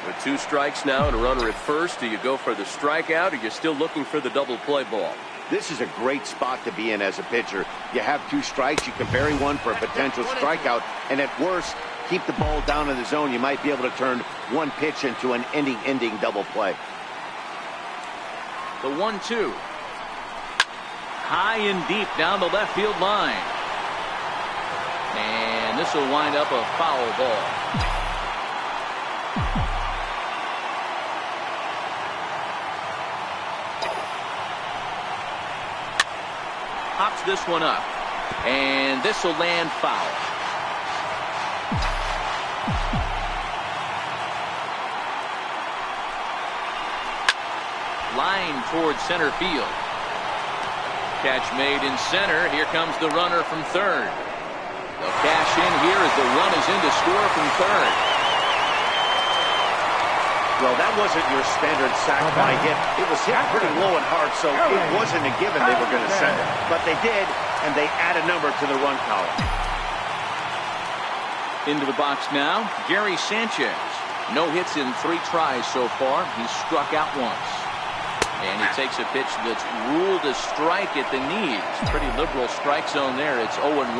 Speaker 1: With 2 strikes now and a runner at first, do you go for the strikeout, or you're still looking for the double play ball?
Speaker 2: This is a great spot to be in as a pitcher. You have 2 strikes, you can bury one for a potential strikeout, and at worst, keep the ball down in the zone. You might be able to turn 1 pitch into an ending double play.
Speaker 1: The 1-2. High and deep down the left field line. And this will wind up a foul ball. pops this one up. And this will land foul. Line towards center field. Catch made in center. Here comes the runner from third. They'll cash in here as the run is in to score from third.
Speaker 2: Well, that wasn't your standard sac fly hit. It was hit pretty low and hard, so it wasn't a given they were going to send it. But they did, and they add a number to the run column.
Speaker 1: Into the box now, Gary Sanchez. No hits in 3 tries so far. He's struck out once. And he takes a pitch that's ruled a strike at the knees. Pretty liberal strike zone there. It's 0-1.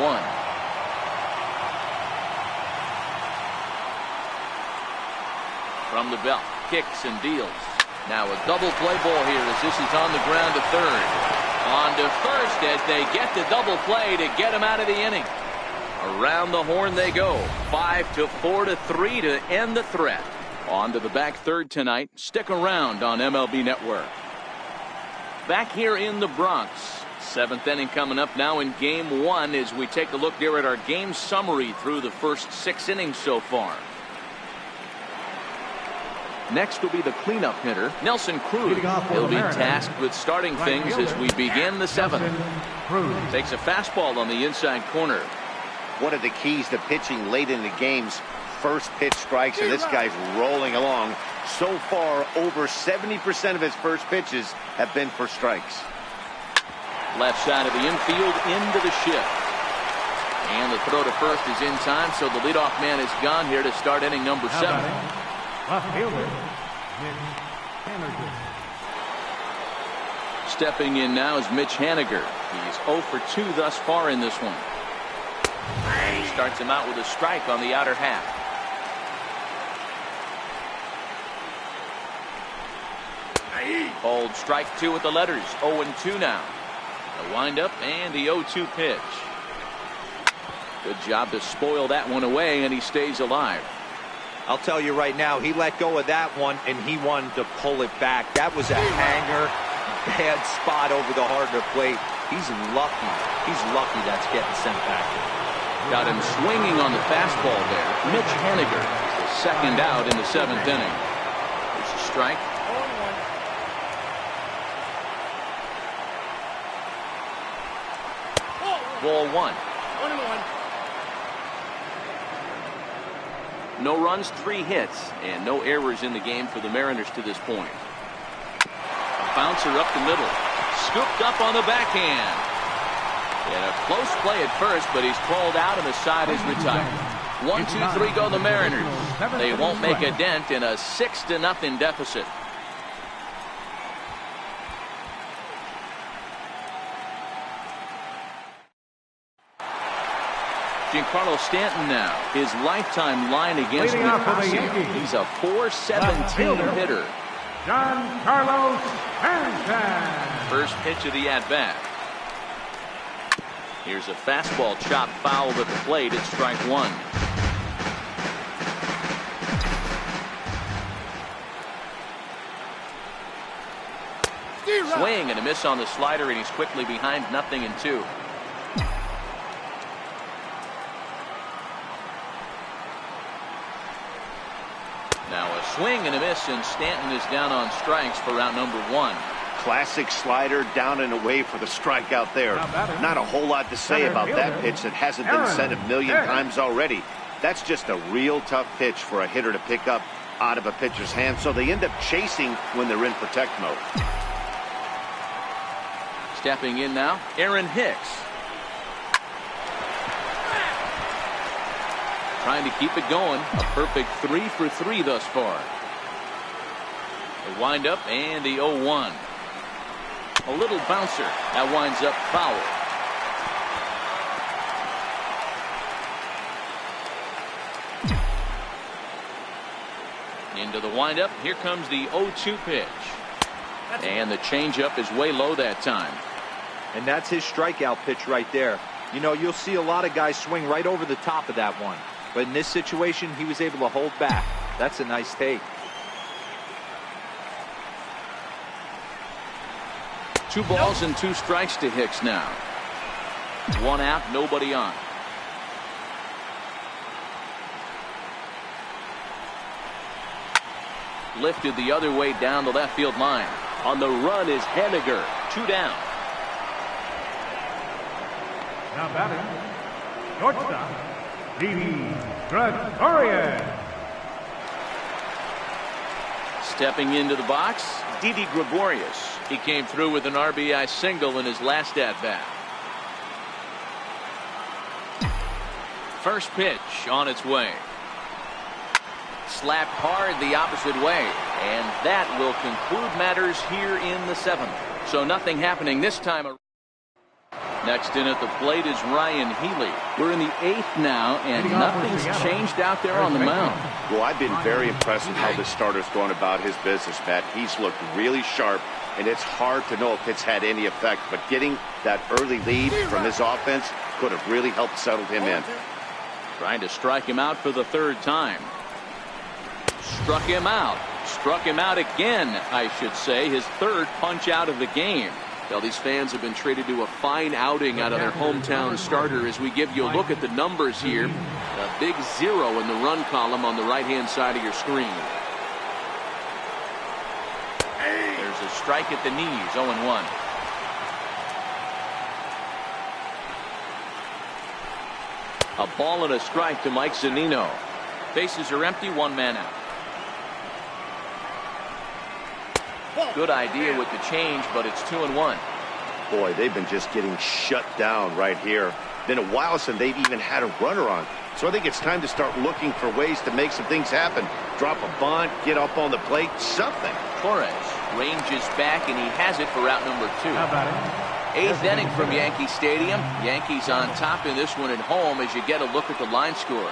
Speaker 1: From the belt, kicks and deals. Now a double play ball here as this is on the ground to third. On to first as they get the double play to get him out of the inning. Around the horn they go. 5-4-3 to end the threat. On to the back third tonight. Stick around on MLB Network. Back here in the Bronx. 7th inning coming up now in game 1 as we take a look there at our game summary through the first 6 innings so far. Next will be the cleanup hitter, Nelson Cruz. He'll be tasked with starting things as we begin the 7th. Takes a fastball on the inside corner.
Speaker 2: One of the keys to pitching late in the games, first pitch strikes, and this guy's rolling along. So far, over 70% of his first pitches have been for strikes.
Speaker 1: Left side of the infield into the shift. And the throw to first is in time, so the leadoff man is gone here to start inning number 7.
Speaker 4: Left fielder, Mitch Haniger.
Speaker 1: Stepping in now is Mitch Haniger. He's 0 for 2 thus far in this one. He starts him out with a strike on the outer half. Called strike 2 with the letters. 0-2 now. The windup and the 0-2 pitch. Good job to spoil that one away, and he stays alive.
Speaker 3: I'll tell you right now, he let go of that one, and he wanted to pull it back. That was a hanger, bad spot over the heart of the plate. He's lucky. He's lucky that's getting sent back.
Speaker 1: Got him swinging on the fastball there. Mitch Haniger, the second out in the 7th inning. There's a strike. Ball 1. No runs, 3 hits, and no errors in the game for the Mariners to this point. A bouncer up the middle. Scooped up on the backhand. And a close play at first, but he's called out and the side is retired. 1-2-3 go the Mariners. They won't make a dent in a 6-0 deficit. Giancarlo Stanton now. His lifetime line against Nicasio. He's a .417 hitter.
Speaker 4: Giancarlo Stanton.
Speaker 1: First pitch of the at-bat. Here's a fastball chopped foul at the plate. It's strike 1. Swing and a miss on the slider, and he's quickly behind 0-2. Now a swing and a miss, and Stanton is down on strikes for round number 1.
Speaker 2: Classic slider down and away for the strikeout there. Not a whole lot to say about that pitch that hasn't been sent a million times already. That's just a real tough pitch for a hitter to pick up out of a pitcher's hand, so they end up chasing when they're in protect mode.
Speaker 1: Stepping in now, Aaron Hicks. Trying to keep it going. A perfect 3 for 3 thus far. The windup and the 0-1. A little bouncer. That winds up foul. Into the windup. Here comes the 0-2 pitch. And the changeup is way low that time.
Speaker 3: And that's his strikeout pitch right there. You know, you'll see a lot of guys swing right over the top of that one. But in this situation, he was able to hold back. That's a nice take.
Speaker 1: 2 balls and 2 strikes to Hicks now. One out, nobody on. Lifted the other way down the left field line. On the run is Henniger. 2 down.
Speaker 4: Now batting, shortstop, Didi Gregorius.
Speaker 1: Stepping into the box, Didi Gregorius. He came through with an RBI single in his last at-bat. First pitch on its way. Slapped hard the opposite way, and that will conclude matters here in the 7th. So nothing happening this time. Next in at the plate is Ryan Healy. We're in the 8th now, and nothing's changed out there on the mound.
Speaker 2: Well, I've been very impressed with how this starter's going about his business, Matt. He's looked really sharp, and it's hard to know if it's had any effect, but getting that early lead from his offense could have really helped settle him in.
Speaker 1: Trying to strike him out for the 3rd time. Struck him out. Struck him out again, I should say. His 3rd punch out of the game. Well, these fans have been treated to a fine outing out of their hometown starter as we give you a look at the numbers here. A big 0 in the run column on the right-hand side of your screen. There's a strike at the knees, 0-1. A ball and a strike to Mike Zunino. Bases are empty, 1 man out. Good idea with the change, but it's 2-1.
Speaker 2: Boy, they've been just getting shut down right here. Been a while since they've even had a runner on. So I think it's time to start looking for ways to make some things happen. Drop a bunt, get up on the plate, something.
Speaker 1: Torres ranges back, and he has it for out number 2.
Speaker 4: How about it?
Speaker 1: 8th inning from Yankee Stadium. Yankees on top in this one at home as you get a look at the line score.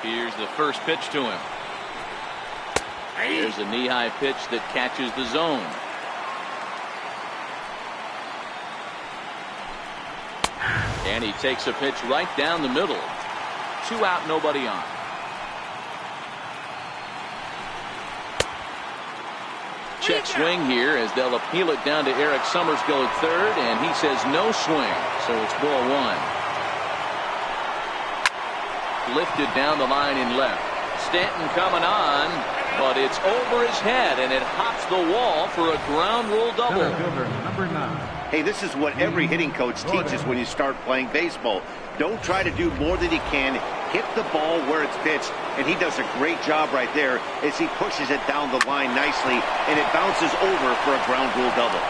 Speaker 1: Here's the first pitch to him. There's a knee-high pitch that catches the zone. And he takes a pitch right down the middle. 2 out, nobody on. Check swing here as they'll appeal it down to Eric Summerskill at 3rd, and he says no swing, so it's ball 1. Lifted down the line in left. Stanton coming on, but it's over his head, and it hops the wall for a ground rule double.
Speaker 4: Number 9.
Speaker 2: Hey, this is what every hitting coach teaches when you start playing baseball. Don't try to do more than you can. Hit the ball where it's pitched, and he does a great job right there as he pushes it down the line nicely, and it bounces over for a ground rule double.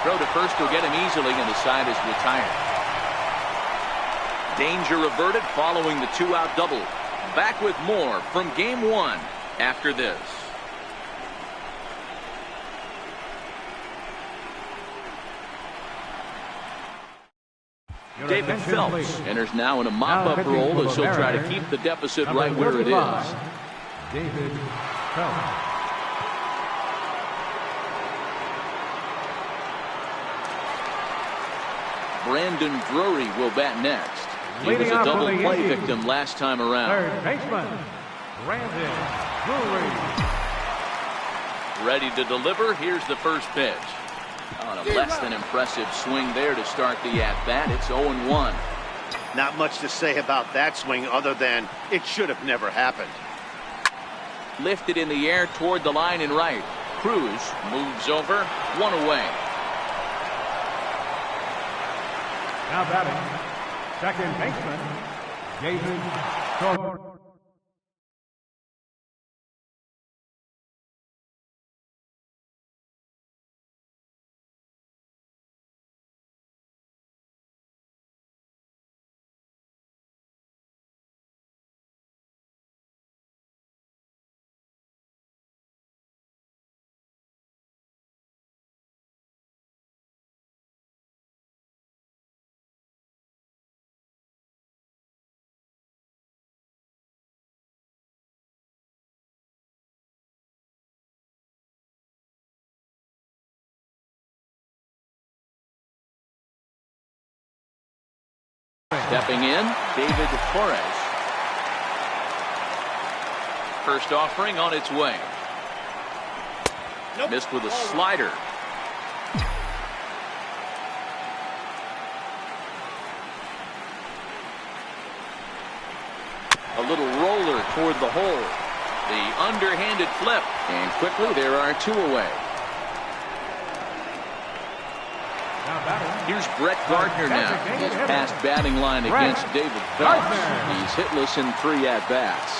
Speaker 1: Throw to first will get him easily, and the side is retired. Danger averted following the 2-out double. Back with more from Game 1 after this. David Phelps enters now in a mop-up role as he'll try to keep the deficit right where it is.
Speaker 4: David Phelps.
Speaker 1: Brandon Drury will bat next. He was a double play victim last time around.
Speaker 4: Third baseman, Brandon Drury.
Speaker 1: Ready to deliver. Here's the first pitch. On a less than impressive swing there to start the at-bat. It's 0-1.
Speaker 2: Not much to say about that swing other than it should have never happened.
Speaker 1: Lifted in the air toward the line and right. Cruz moves over. 1 away.
Speaker 4: Now batting, second baseman, David Thorpe.
Speaker 1: Stepping in, David Torres. First offering on its way. Nope. Missed with a slider. A little roller toward the hole. The underhanded flip. And quickly there are 2 away. Here's Brett Gardner now. His past batting line against David Phelps. He's hitless in 3 at-bats.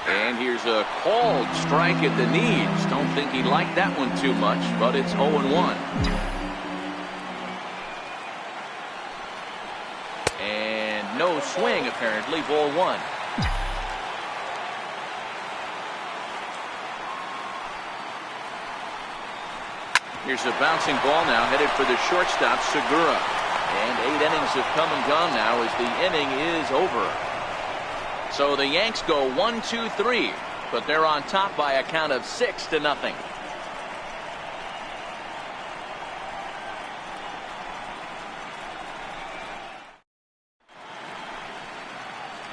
Speaker 1: And here's a called strike at the knees. Don't think he liked that one too much, but it's 0-1. And no swing, apparently. Ball 1. Here's a bouncing ball now headed for the shortstop, Segura. And 8 innings have come and gone now as the inning is over. So the Yanks go 1-2-3, but they're on top by a count of 6-0.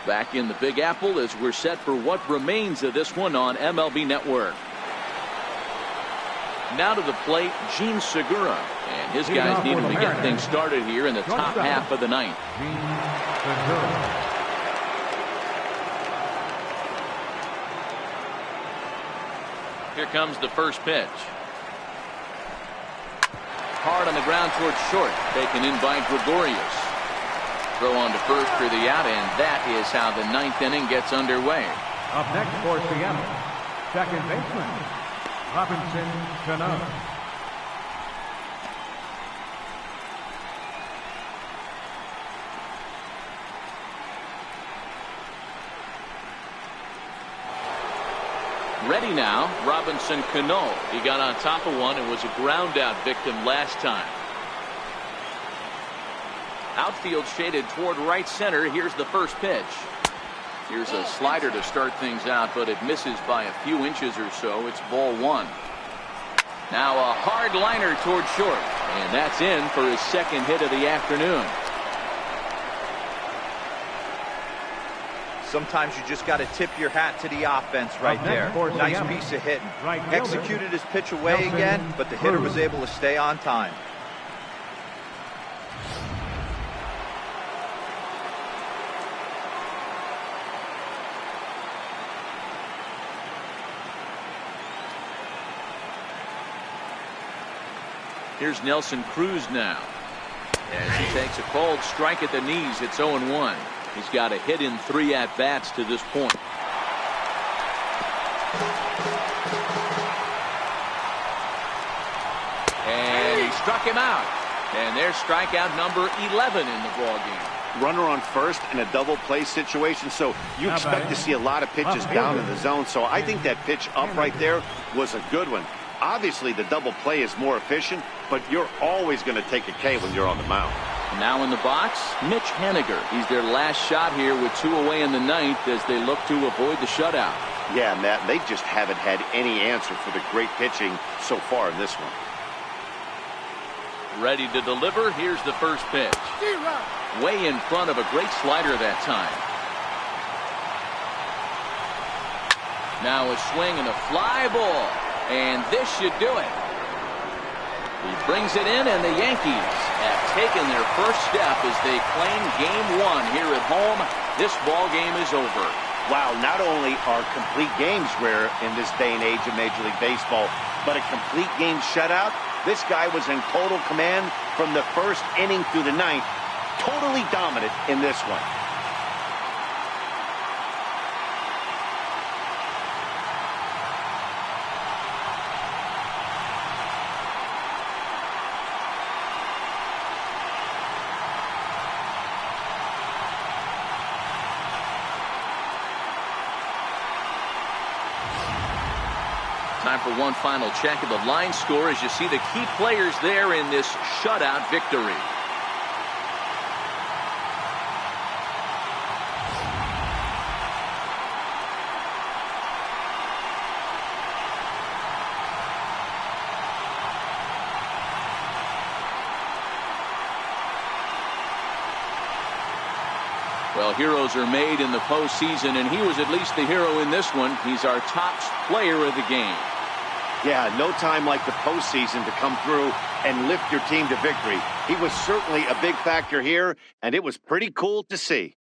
Speaker 1: Back in the Big Apple as we're set for what remains of this one on MLB Network. Now to the plate, Gene Segura. And his guys need him to get things started here in the top half of the ninth. Here comes the first pitch. Hard on the ground towards short. Taken in by Gregorius. Throw on to first for the out, and that is how the 9th inning gets underway.
Speaker 4: Up next for Seattle, second baseman, Robinson Cano.
Speaker 1: Ready now, Robinson Cano. He got on top of one and was a ground out victim last time. Outfield shaded toward right center. Here's the first pitch. Here's a slider to start things out, but it misses by a few inches or so. It's ball 1. Now a hard liner toward short, and that's in for his second hit of the afternoon.
Speaker 3: Sometimes you just got to tip your hat to the offense right there. Nice piece of hitting. Executed his pitch away again, but the hitter was able to stay on time.
Speaker 1: Here's Nelson Cruz now. As he takes a called strike at the knees, it's 0-1. He's got a hit in 3 at-bats to this point. And he struck him out. And there's strikeout number 11 in the ballgame.
Speaker 2: Runner on first in a double play situation, so you expect to see a lot of pitches down in the zone. So I think that pitch up right there was a good one. Obviously, the double play is more efficient, but you're always going to take a K when you're on the mound.
Speaker 1: Now in the box, Mitch Haniger. He's their last shot here with 2 away in the 9th as they look to avoid the shutout.
Speaker 2: Yeah, Matt, they just haven't had any answer for the great pitching so far in this one.
Speaker 1: Ready to deliver. Here's the first pitch. Way in front of a great slider that time. Now a swing and a fly ball. And this should do it. He brings it in, and the Yankees have taken their first step as they claim Game 1 here at home. This ball game is over.
Speaker 2: Wow, not only are complete games rare in this day and age of Major League Baseball, but a complete game shutout. This guy was in total command from the first inning through the 9th. Totally dominant in this one.
Speaker 1: Time for one final check of the line score as you see the key players there in this shutout victory. Well, heroes are made in the postseason, and he was at least the hero in this one. He's our top player of the game.
Speaker 2: Yeah, no time like the postseason to come through and lift your team to victory. He was certainly a big factor here, and it was pretty cool to see.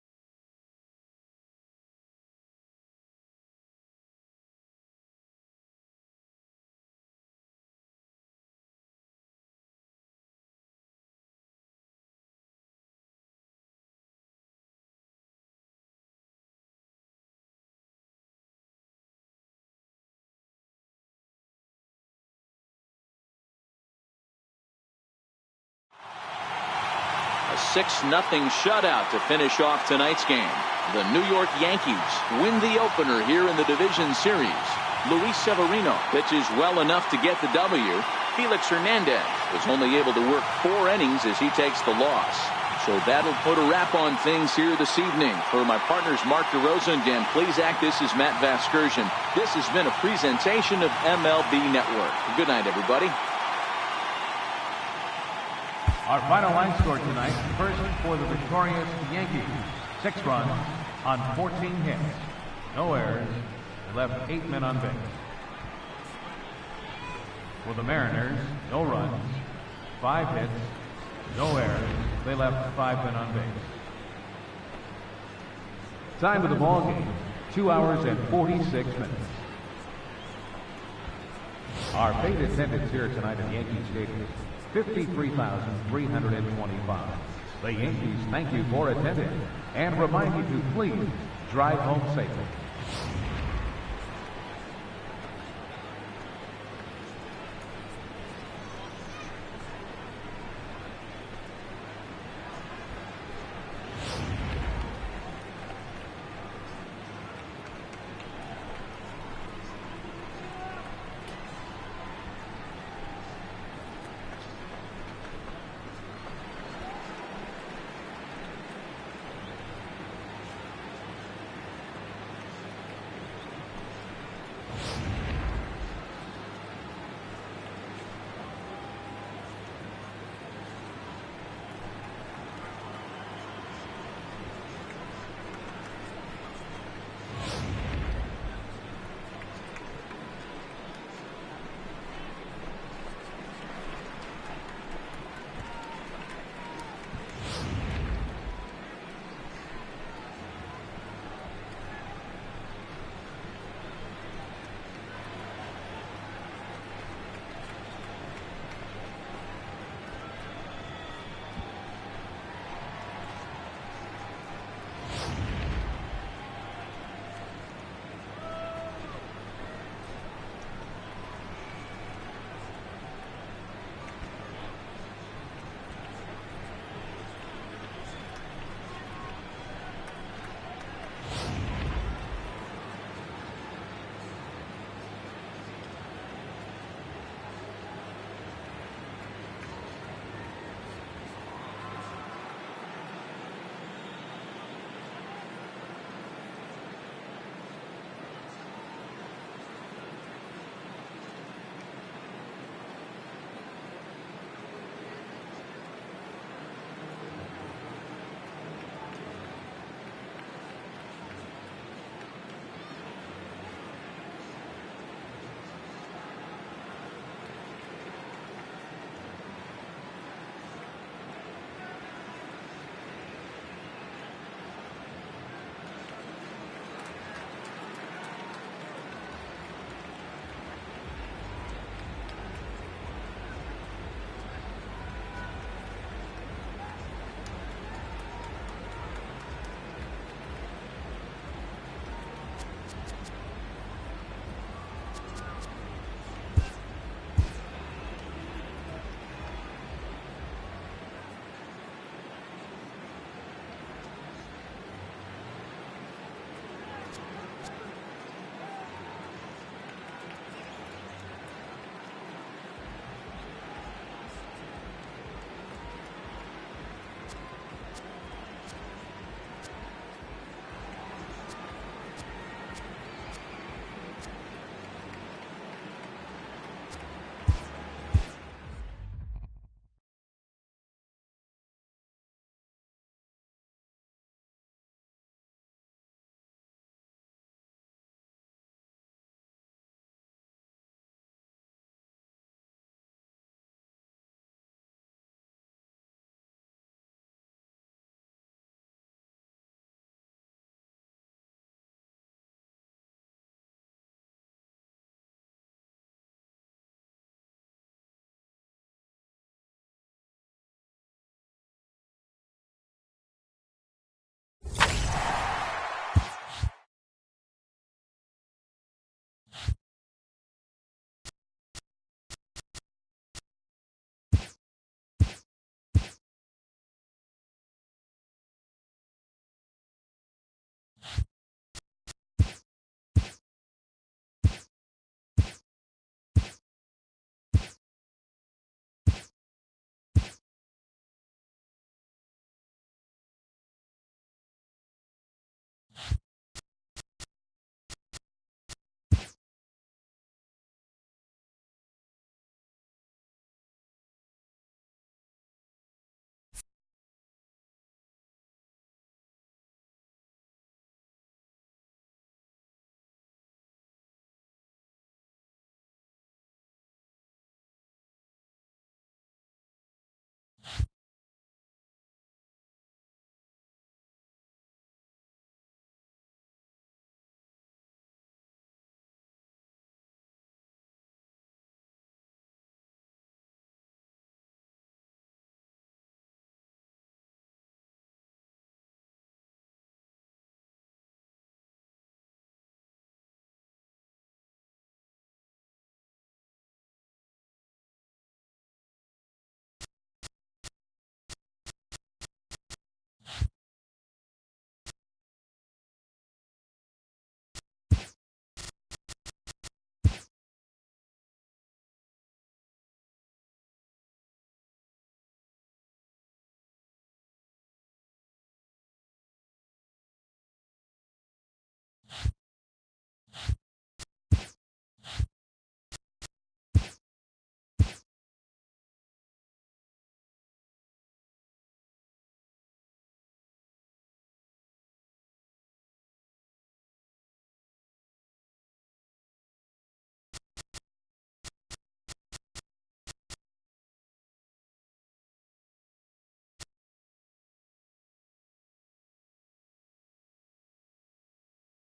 Speaker 1: 6-0 shutout to finish off tonight's game. The New York Yankees win the opener here in the division series. Luis Severino pitches well enough to get the W. Felix Hernandez was only able to work 4 innings as he takes the loss. So that'll put a wrap on things here this evening. For my partners Mark DeRosa and Dan Plesac, this is Matt Vasgersian. This has been a presentation of MLB Network. Good night, everybody.
Speaker 4: Our final line score tonight, first for the victorious Yankees. 6 runs on 14 hits. No errors. Left 8 men on base. For the Mariners, no runs, 5 hits, no errors. They left 5 men on base. Time of the ball game, 2 hours and 46 minutes. Our paid attendance here tonight at Yankee Stadium is 53,325. The Yankees thank you for attending and remind you to please drive home safely.